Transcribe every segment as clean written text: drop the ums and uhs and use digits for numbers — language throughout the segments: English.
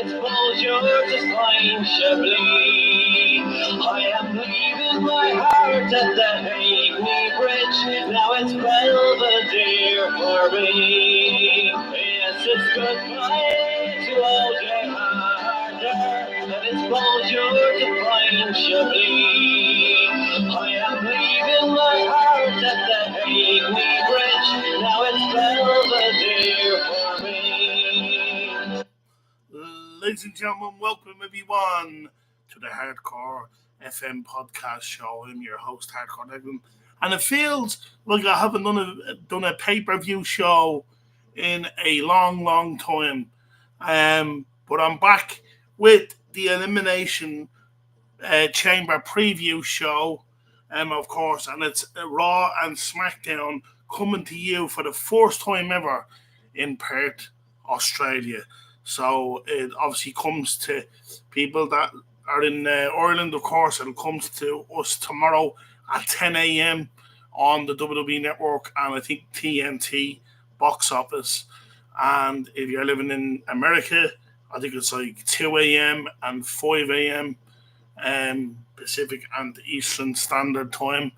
exposure to find Chablis. I am leaving my heart at the Hackney Bridge. Now it's Belvedere for me. Yes, it's goodbye to old Jay Harder and exposure to find Chablis. I am leaving my heart at the Hackney Bridge. Now it's Belvedere for me. Ladies and gentlemen, welcome everyone to the Hardcore FM podcast show. I'm your host, Hardcore Devin, and it feels like I haven't done a pay per view show in a long time. But I'm back with the Elimination Chamber preview show, of course, and it's Raw and SmackDown coming to you for the first time ever in Perth, Australia. So it obviously comes to people that are in Ireland, of course. It comes to us tomorrow at 10 a.m. on the WWE Network and I think TNT box office. And if you're living in America, I think it's like 2 a.m. and 5 a.m. Pacific and Eastern Standard Time.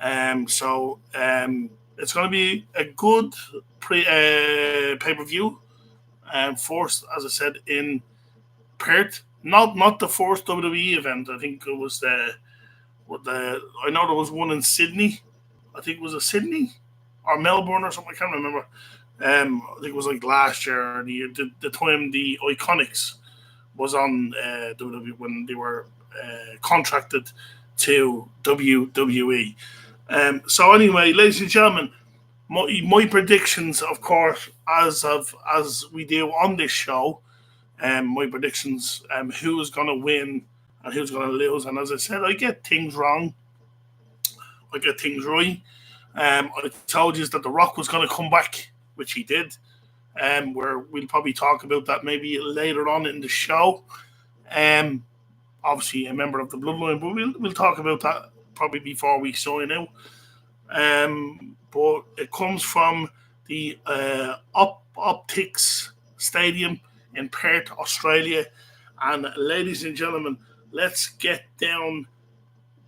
It's going to be a good pay per view. First, as I said, in Perth. Not the first WWE event. I think it was the I know there was one in Sydney. I think it was a Sydney or Melbourne or something. I can't remember. I think it was like last year, the time the Iconics was on WWE when they were contracted to WWE. So anyway, ladies and gentlemen, my predictions, of course, as we do on this show, my predictions, who's going to win and who's going to lose. And as I said, I get things wrong, I get things right. I told you that The Rock was going to come back, which he did. Where we'll probably talk about that maybe later on in the show. Um, Obviously a member of the Bloodline, but we'll talk about that probably before we sign out. But it comes from the Optics Stadium in Perth, Australia. And ladies and gentlemen, let's get down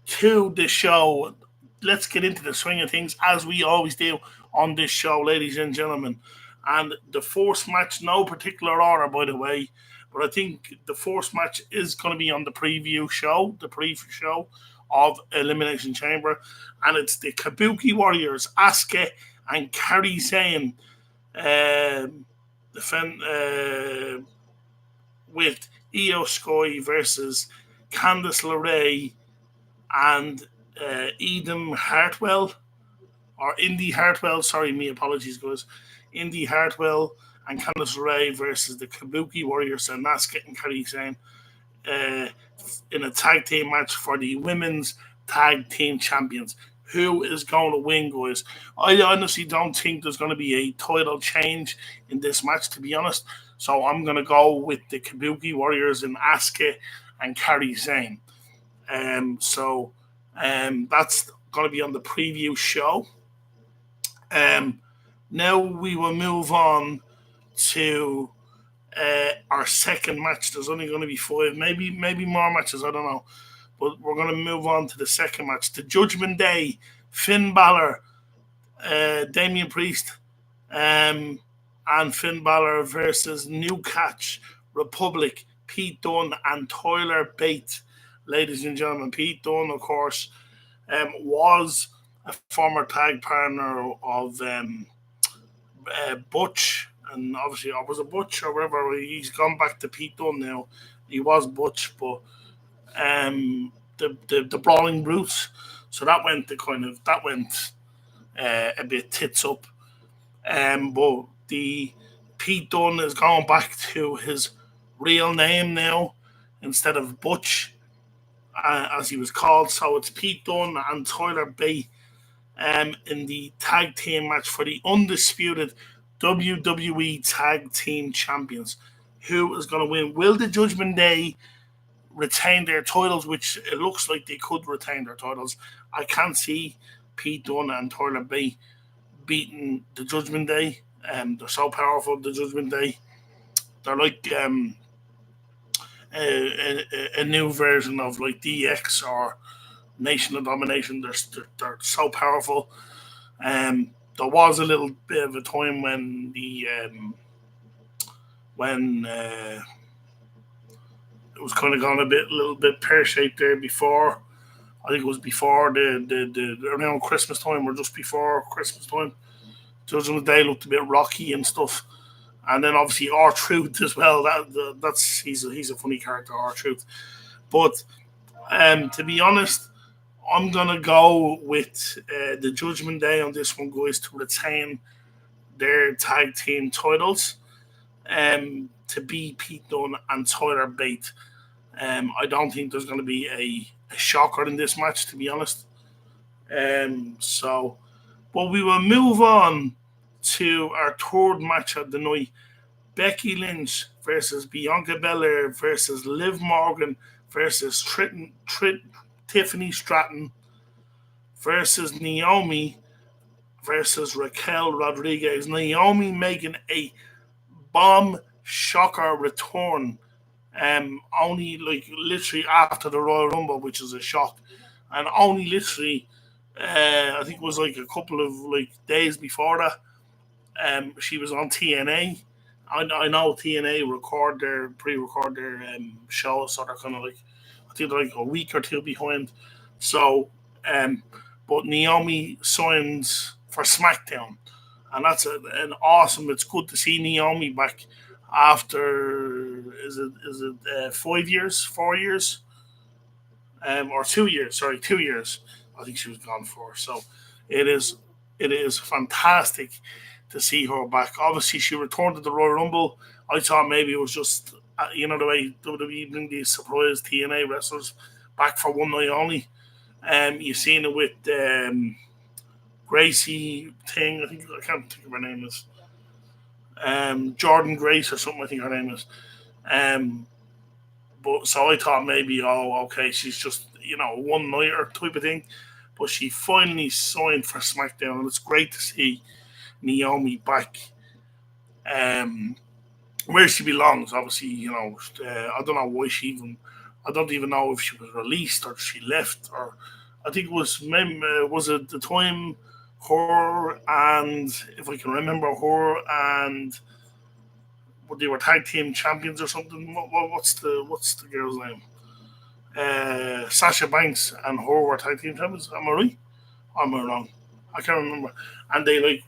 to the show. Let's get into the swing of things as we always do on this show, ladies and gentlemen. And the first match, no particular order, by the way, but I think the first match is going to be on the preview show, the preview show of Elimination Chamber. And it's the Kabuki Warriors, Asuka and Kairi Sane, defend with Io Sky versus Candice LeRae and Eden Hartwell, or Indy Hartwell. Sorry, me apologies, guys. Indy Hartwell and Candice LeRae versus the Kabuki Warriors and Asuka and Kairi Sane uh, in a tag team match for the women's tag team champions. Who is going to win, guys? I honestly don't think there's going to be a title change in this match, to be honest. So I'm going to go with the Kabuki Warriors and Asuka and Kairi Sane. That's going to be on the preview show. Now we will move on to our second match. There's only going to be five, maybe more matches. I don't know, but we're going to move on to the second match, the Judgment Day, Finn Balor, Damian Priest, and Finn Balor versus New Catch Republic, Pete Dunne and Tyler Bate. Ladies and gentlemen, Pete Dunne, of course, was a former tag partner of Butch, and obviously I was a Butch or whatever. He's gone back to Pete Dunne now. He was Butch, but the Brawling Brutes. So that went a bit tits up. But the Pete Dunne is going back to his real name now instead of Butch, as he was called. So it's Pete Dunne and Tyler Bate in the tag team match for the undisputed WWE Tag Team Champions. Who is going to win? Will the Judgment Day retain their titles, which it looks like they could retain their titles? I can't see Pete Dunne and Tyler Bate beating the Judgment Day. They're so powerful, the Judgment Day. They're like a new version of like DX or Nation of Domination. They're so powerful. There was a little bit of a time when when it was kind of gone a little bit pear shaped there before. I think it was before the around Christmas time or just before Christmas time. Judgment Day looked a bit rocky and stuff. And then obviously R Truth as well. That's he's a funny character, R Truth. But to be honest, I'm gonna go with the Judgment Day on this one, guys, to retain their tag team titles. To be Pete Dunne and Tyler Bate. I don't think there's going to be a shocker in this match, to be honest. So, but we will move on to our third match of the night: Becky Lynch versus Bianca Belair versus Liv Morgan versus Tiffany Stratton versus Naomi versus Raquel Rodriguez. Naomi making a bomb shocker return. Only like literally after the Royal Rumble, which is a shock, and only literally, I think it was like a couple of like days before that, she was on TNA. I know TNA pre-record their shows, so they're kind of like I think they're like a week or two behind. So, but Naomi signs for SmackDown, and that's an awesome. It's good to see Naomi back after is it 5 years, 4 years, or 2 years? Sorry, 2 years. I think she was gone for. So it is it is fantastic to see her back. Obviously, she returned to the Royal Rumble. I thought maybe it was just the way WWE bring these surprise TNA wrestlers back for one night only. You've seen it with Gracie thing. I can't think of her name is Jordan Grace or something. I think her name is. Um, but so I thought maybe, oh, okay, she's just one nighter type of thing. But she finally signed for SmackDown, and it's great to see Naomi back um, where she belongs. Obviously, I don't know why she even. I don't even know if she was released or she left, or I think it was it the time her and if I can remember her and they were tag team champions or something. What's the girl's name? Sasha Banks and her were tag team champions. Am I right? Am I wrong? I can't remember. And they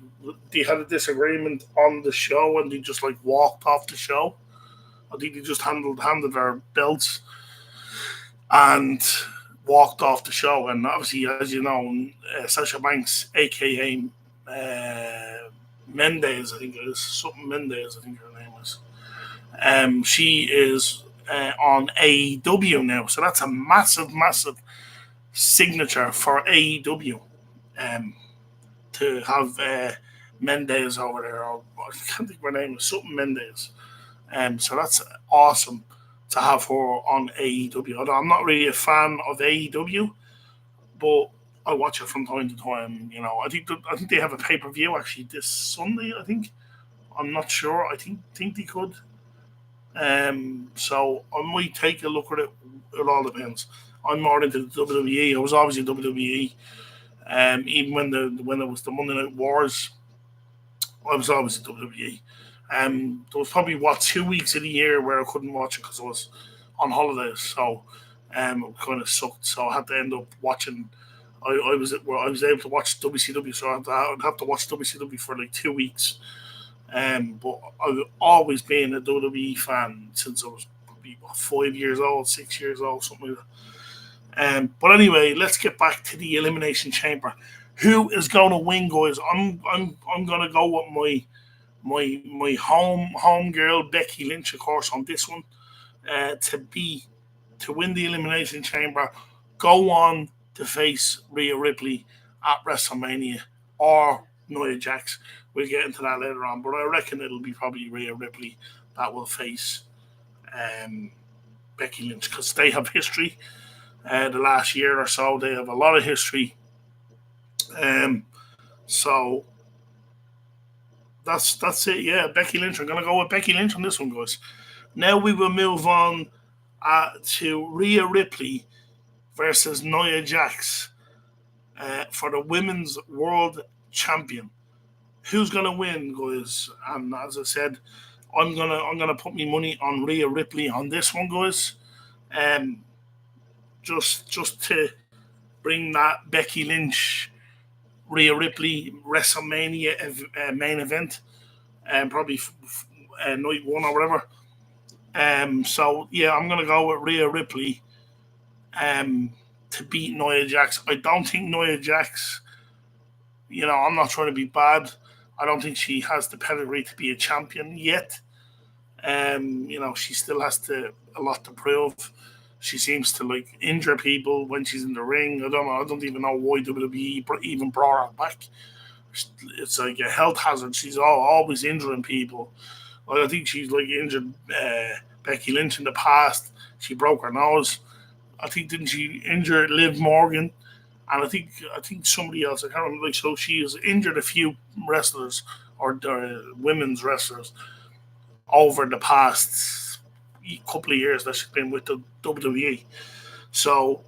had a disagreement on the show and they just like walked off the show. I think they just handed their belts and walked off the show. And obviously, as you know, Sasha Banks, aka Mendez, I think it is something Mendez. I think her name is. She is on AEW now, so that's a massive, massive signature for AEW. Um, to have Mendez over there, or I can't think of her name is something Mendez. So that's awesome to have her on AEW. Although I'm not really a fan of AEW, but I watch it from time to time. I think they have a pay per view actually this Sunday. I think I'm not sure. I think they could. So I might take a look at it. It all depends. I'm more into the WWE. I was always in WWE. Even when it was the Monday Night Wars, I was always in WWE. There was probably 2 weeks of the year where I couldn't watch it because I was on holidays, so it kind of sucked. So I had to end up watching. I was able to watch WCW, so I'd have to watch WCW for like 2 weeks. But I've always been a WWE fan since I was probably 5 years old, 6 years old, something like that. But anyway, let's get back to the Elimination Chamber. Who is going to win, guys? I'm going to go with my home girl Becky Lynch, of course, on this one. To win the Elimination Chamber, go on to face Rhea Ripley at WrestleMania or Nia Jax. We'll get into that later on, but I reckon it'll be probably Rhea Ripley that will face um, Becky Lynch because they have history. The last year or so, they have a lot of history. Um, so that's it. Yeah, Becky Lynch. I'm gonna go with Becky Lynch on this one, guys. Now we will move on to Rhea Ripley versus Nia Jax for the Women's World Champion. Who's gonna win, guys? And as I said, I'm gonna put my money on Rhea Ripley on this one, guys. Um, just to bring that Becky Lynch, Rhea Ripley WrestleMania main event, and probably night one or whatever. So yeah, I'm gonna go with Rhea Ripley um, to beat Nia Jax. I don't think Nia Jax. I'm not trying to be bad. I don't think she has the pedigree to be a champion yet. She still has a lot to prove. She seems to like injure people when she's in the ring. I don't know. I don't even know why WWE even brought her back. It's like a health hazard. She's always injuring people. I think she's like injured Becky Lynch in the past. She broke her nose. I think didn't she injure Liv Morgan? And I think somebody else. I can't remember. Like, so she has injured a few wrestlers or women's wrestlers over the past couple of years that she's been with the WWE. So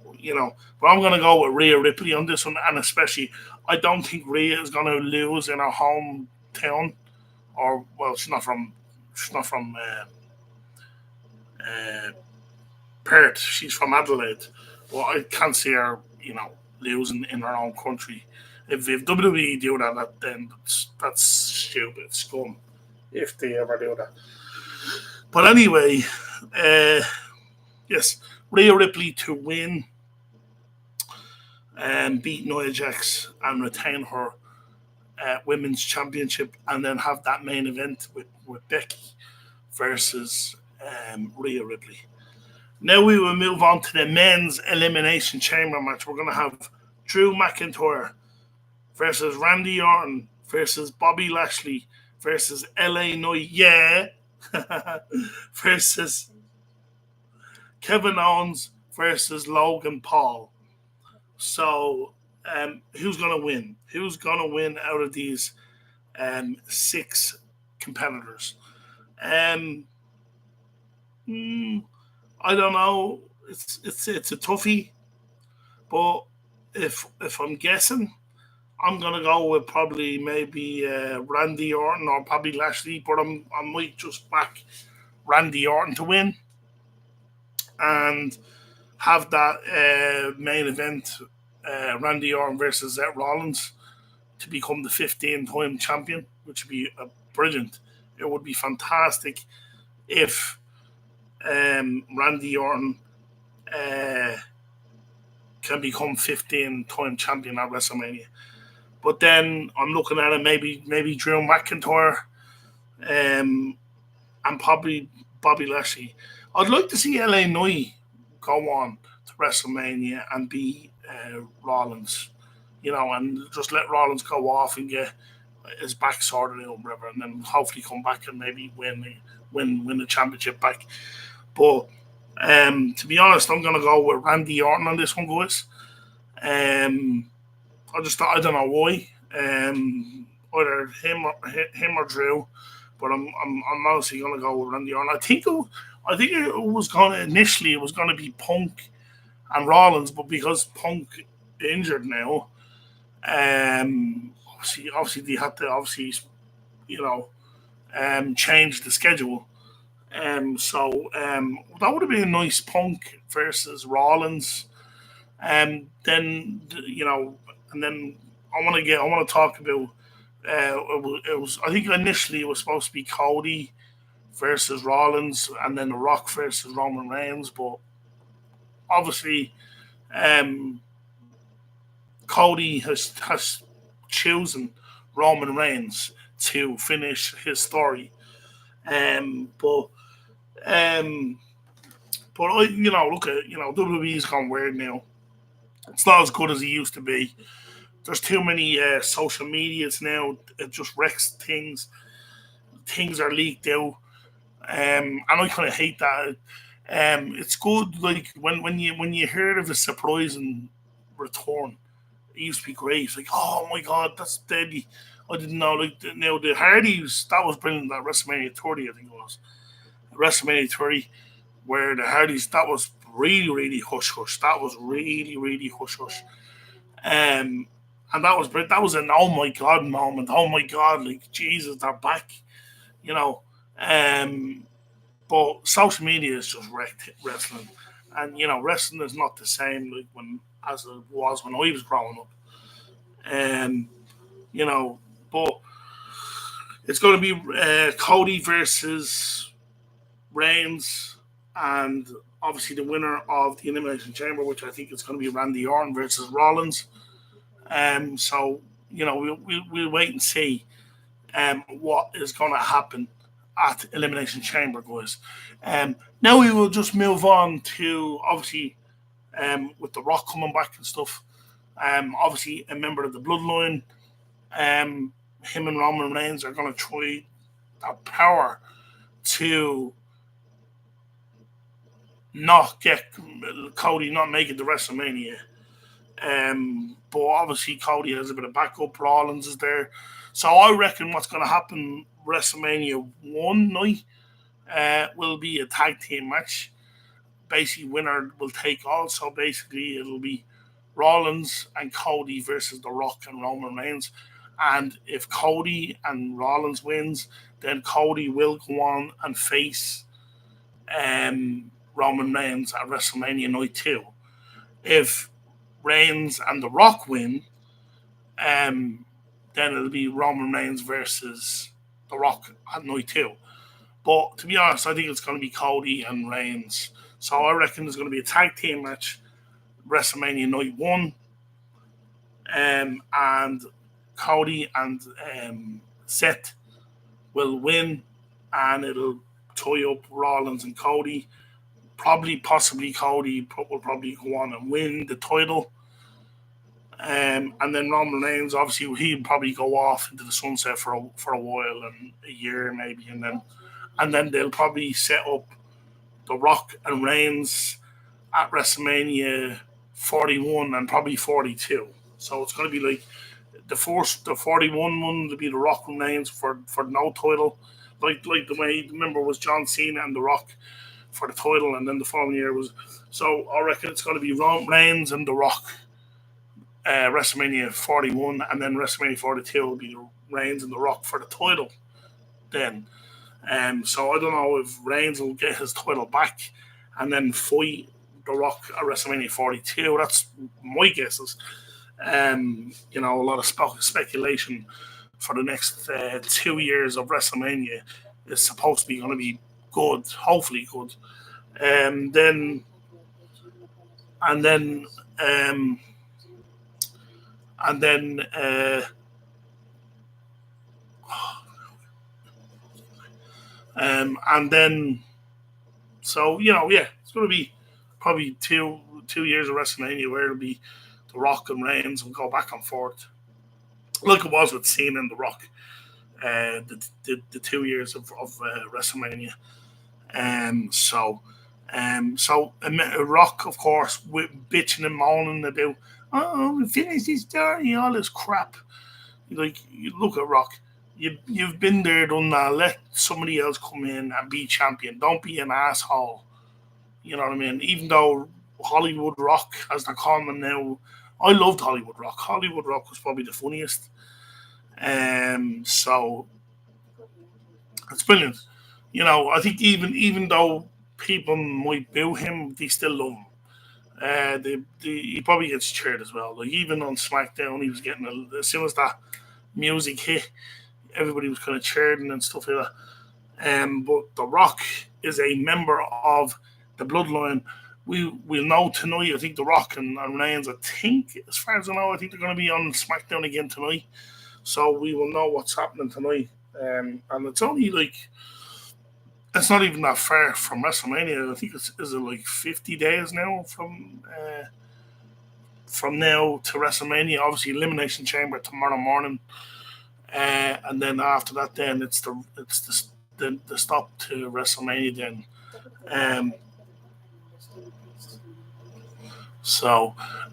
but I'm gonna go with Rhea Ripley on this one, and especially I don't think Rhea is gonna lose in her hometown, or well, she's not from uh, Perth. She's from Adelaide. Well, I can't see her, losing in her own country. If WWE do that, then that's stupid scum. If they ever do that. But anyway, uh, yes, Rhea Ripley to win and beat Nia Jax and retain her women's championship, and then have that main event with Becky versus Rhea Ripley. Now we will move on to the men's elimination chamber match. We're going to have Drew McIntyre versus Randy Orton versus Bobby Lashley versus LA Knight, yeah, versus Kevin Owens versus Logan Paul. So, who's going to win? Who's going to win out of these six competitors? Um, hmm, I don't know. It's a toughie, but if I'm guessing, I'm gonna go with probably maybe Randy Orton or Bobby Lashley, but I might just back Randy Orton to win and have that main event, Randy Orton versus Seth Rollins, to become the 15-time champion, which would be brilliant. It would be fantastic if Randy Orton uh, can become 15-time champion at WrestleMania. But then I'm looking at it, maybe Drew McIntyre um, and probably Bobby Lashley. I'd like to see LA Knight go on to WrestleMania and be Rollins, and just let Rollins go off and get his back sorted out, whatever, and then hopefully come back and maybe win the championship back. But to be honest, I'm gonna go with Randy Orton on this one, guys. Um, I don't know why. Either him or Drew, but I'm honestly gonna go with Randy Orton. I think it was gonna be Punk and Rollins, but because Punk injured now, obviously they had to you know change the schedule. So that would have been a nice Punk versus Rollins. Then and then I want to talk about. It was I think initially it was supposed to be Cody versus Rollins, and then The Rock versus Roman Reigns, but obviously, um, Cody has chosen Roman Reigns to finish his story. But um, look at WWE's gone weird now. It's not as good as it used to be. There's too many social medias now. It just wrecks things. Things are leaked out, and I kind of hate that. It's good like when you heard of a surprising return. It used to be great. It's like, oh my god, that's deadly. I didn't know. Like now the Hardys, that was brilliant. That WrestleMania 30, I think it was WrestleMania 30. where the Hardys, that was really, really hush hush. That was really, really hush hush. Um, and that was an oh my god moment. Oh my god, like Jesus, they're back. You know, um, but social media has just wrecked wrestling, and wrestling is not the same like when as it was when I was growing up. And you know, but it's going to be Cody versus Reigns, and obviously the winner of the Elimination Chamber, which I think is going to be Randy Orton versus Rollins. So we'll wait and see what is going to happen at Elimination Chamber, guys. Now we will just move on to obviously with the Rock coming back and stuff. Obviously a member of the Bloodline. Him and Roman Reigns are going to try that power to not get Cody not make it to WrestleMania. But obviously Cody has a bit of backup. Rollins is there, so I reckon what's going to happen WrestleMania one night will be a tag team match. Basically, winner will take all. So basically, it'll be Rollins and Cody versus The Rock and Roman Reigns. And if Cody and Rollins wins, then Cody will go on and face Roman Reigns at WrestleMania Night 2. If Reigns and The Rock win, then it'll be Roman Reigns versus The Rock at Night 2. But to be honest, I think it's going to be Cody and Reigns. So I reckon there's going to be a tag team match WrestleMania Night 1. And Cody and Seth will win, and it'll tie up Rollins and Cody. Possibly Cody will probably go on and win the title. And then Roman Reigns, obviously, he'll probably go off into the sunset for a while, and a year maybe, and then they'll probably set up The Rock and Reigns at WrestleMania 41 and probably 42. So it's going to be like the 41 one to be The Rock and Reigns for no title, like the way remember was John Cena and The Rock for the title, and then the following year was. So I reckon it's going to be Reigns and The Rock. WrestleMania 41, and then WrestleMania 42 will be Reigns and The Rock for the title. Then, so I don't know if Reigns will get his title back and then fight The Rock at WrestleMania 42. That's my guesses. A lot of speculation for the next 2 years of WrestleMania is supposed to be going to be good, hopefully good. Then, and then. And then, so it's going to be probably two years of WrestleMania where it'll be The Rock and Reigns will go back and forth, like it was with Cena and The Rock, the 2 years of WrestleMania. Rock, of course, bitching and moaning about, we finished this story, all this crap. Like, you look at Rock, you've been there, done that. Let somebody else come in and be champion. Don't be an asshole. You know what I mean? Even though Hollywood Rock, as they're calling them now, I loved Hollywood Rock. Hollywood Rock was probably the funniest. So it's brilliant. I think even though people might boo him, they still love him. He probably gets cheered as well. Like even on SmackDown, he was getting as soon as that music hit, everybody was kind of cheering and stuff like that. But The Rock is a member of the Bloodline. We'll know tonight. I think The Rock and Reigns. I think, as far as I know, I think they're going to be on SmackDown again tonight. So we will know what's happening tonight. And it's only like. It's not even that far from WrestleMania. I think is it like 50 days now from now to WrestleMania. Obviously, Elimination Chamber tomorrow morning, and then after that, then it's the stop to WrestleMania. Then,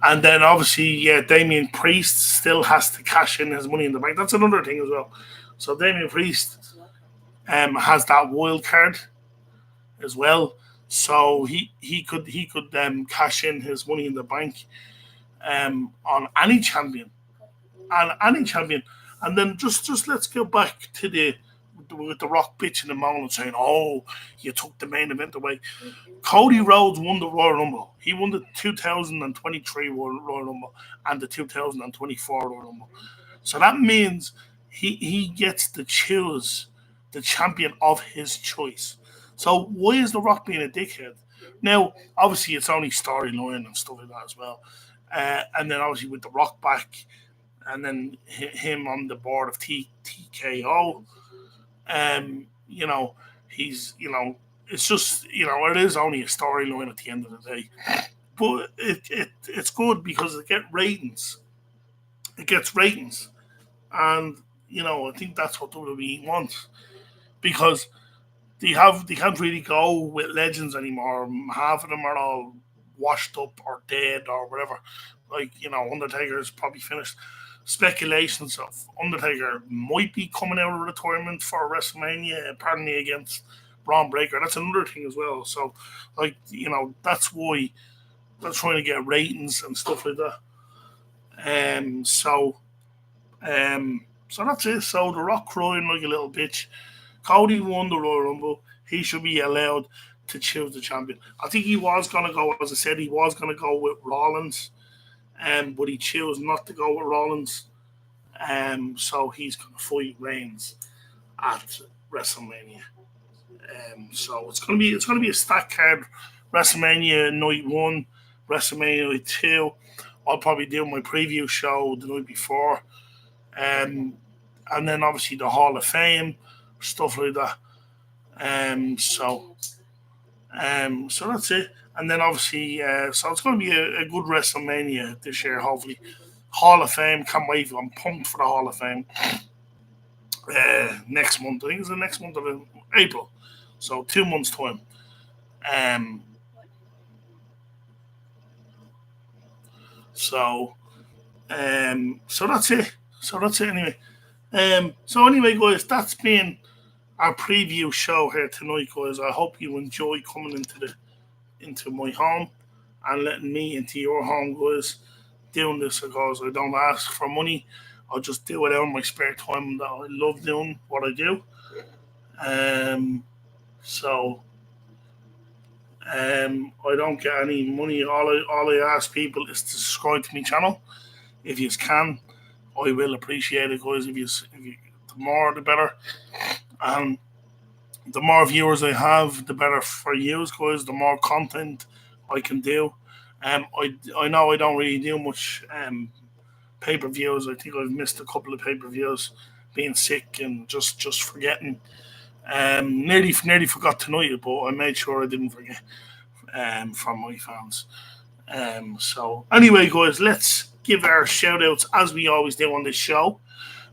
and then obviously, Damian Priest still has to cash in his Money in the Bank. That's another thing as well. So Damian Priest has that wild card as well. so he could cash in his money in the bank on any champion, and any champion. And then just let's go back to the with the Rock bitching and moaning saying, "Oh, you took the main event away." Cody Rhodes won the Royal Rumble. He won the 2023 Royal Rumble and the 2024 Royal Rumble. So that means he gets to choose the champion of his choice. So why is The Rock being a dickhead? Now, obviously, it's only storyline and stuff like that as well. And then obviously with The Rock back, and then him on the board of TKO, you know, he's it's just it is only a storyline at the end of the day, but it's good because it gets ratings, and I think that's what WWE wants because they can't really go with legends anymore. Half of them are all washed up or dead or whatever. Like Undertaker's probably finished. Speculations of Undertaker might be coming out of retirement for WrestleMania, apparently against Braun Breaker. That's another thing as well. So, like that's why they're trying to get ratings and stuff like that. Um, so, so that's it. So the Rock crying like a little bitch. Cody won the Royal Rumble. He should be allowed to choose the champion. I think he was gonna go, as I said, he was gonna go with Rollins, but he chose not to go with Rollins. So he's gonna fight Reigns at WrestleMania. So it's gonna be a stacked card. WrestleMania night one, WrestleMania night two. I'll probably do my preview show the night before, um, and then obviously the Hall of Fame stuff like that. So that's it. And then obviously, so it's going to be a good WrestleMania this year. Hopefully, Hall of Fame. Can't wait. I'm pumped for the Hall of Fame next month. I think it's the next month of April. So 2 months time. Um, so so that's it. Anyway. So anyway, guys, that's been our preview show here tonight, guys. I hope you enjoy coming into my home and letting me into your home, guys. Doing this because I don't ask for money. I just do it out in my spare time that I love doing what I do. Um, so I don't get any money. All I ask people is to subscribe to my channel. If you can, I will appreciate it, guys. If you the more the better. And the more viewers I have, the better for you guys. The more content I can do. I know I don't really do much pay per views. I think I've missed a couple of pay per views, being sick and just forgetting. Nearly forgot tonight, but I made sure I didn't forget. From my fans. So anyway, guys, let's give our shout outs as we always do on this show.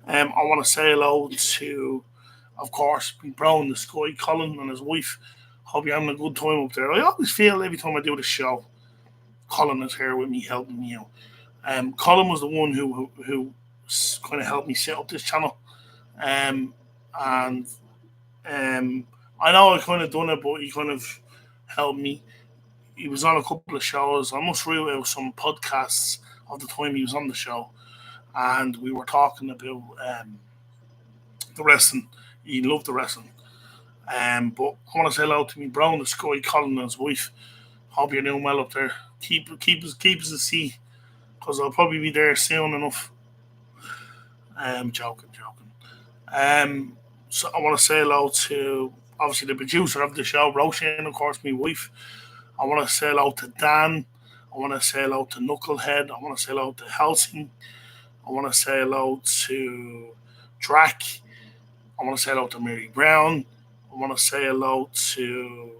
I want to say hello to, of course, Bro in the Sky, Colin and his wife. Hope you're having a good time up there. I always feel every time I do the show, Colin is here with me, helping me out. Colin was the one who kind of helped me set up this channel. And I know I kind of done it, but he kind of helped me. He was on a couple of shows. I must reel out some podcasts of the time he was on the show, and we were talking about the wrestling. He loved the wrestling. But I want to say hello to me, Brown, the Sky, Colin, and his wife. Hope you're doing well up there. Keep us a see, because I'll probably be there soon enough. Joking. So I want to say hello to obviously the producer of the show, Roisin, of course, my wife. I want to say hello to Dan. I want to say hello to Knucklehead. I want to say hello to Helsing. I want to say hello to Drac. I want to say hello to Mary Brown. I want to say hello to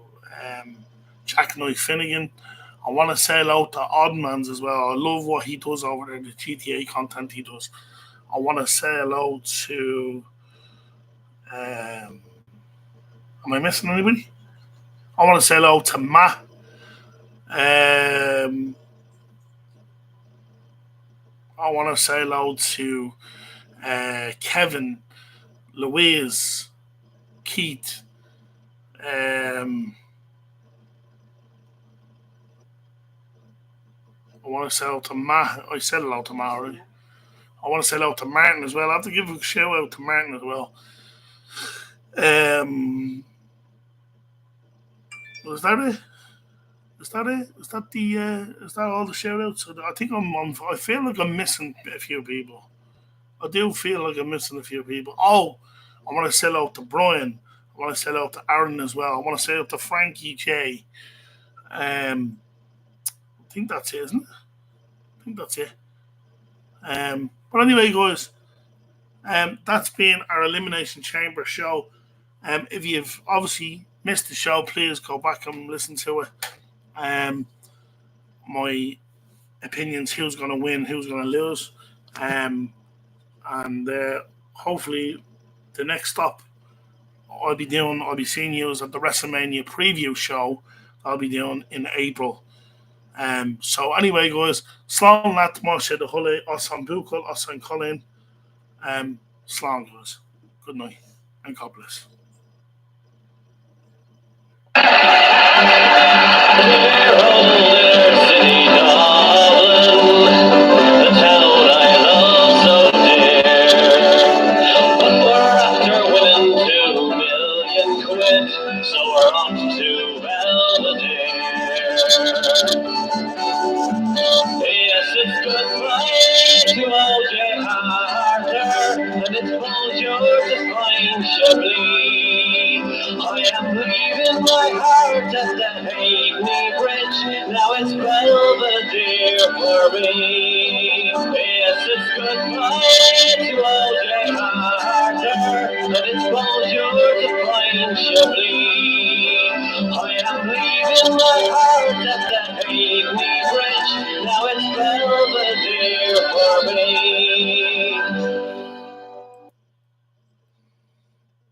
Jack Knight Finnegan. I want to say hello to Oddmans as well. I love what he does over there, the GTA content he does. I want to say hello to. Am I missing anybody? I want to say hello to Matt. I want to say hello to Kevin, Louise, Keith, I want to sell out to Matt. I said hello to Matt already. I want to say hello to Martin as well. I have to give a shout out to Martin as well. Was that it? Is that it? Is that the? Is that all the shout outs? I think I'm on. I feel like I'm missing a few people. I do feel like I'm missing a few people. Oh, I want to sell out to Brian. I want to sell out to Aaron as well. I want to sell out to Frankie J. I think that's it, isn't it? I think that's it. But anyway, guys, that's been our Elimination Chamber show. If you've obviously missed the show, please go back and listen to it. My opinions: who's going to win, who's going to lose, and hopefully the next stop I'll be seeing you at the WrestleMania preview show. I'll be doing in April. So anyway, guys, slán leat mar sé de thulla os an búcail os an Colin. Slán, guys. Good night and God bless. So we're off to Belvedere. Yes, it's goodbye to old Jay Harder, and it's bonjour to fine Chablis. I am leaving my heart at the Hackney Bridge, now it's Belvedere for me. Yes, it's goodbye to old Jay Harder, and it's bonjour to fine Chablis. I am leaving my heart